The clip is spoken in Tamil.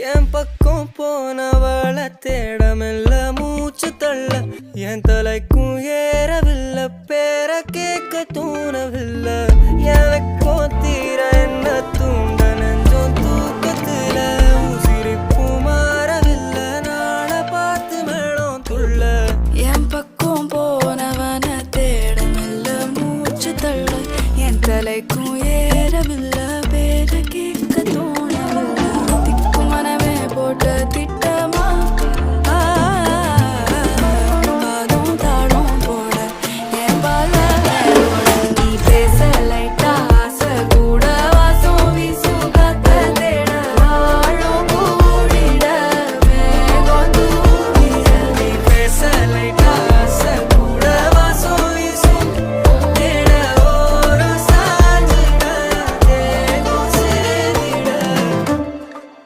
என் பக்கம் போனவள தேடமில்ல மூச்சு தள்ள என் தலைக்கும் ஏறவில்லை பேர கேட்க தோணவில்லை எனக்கு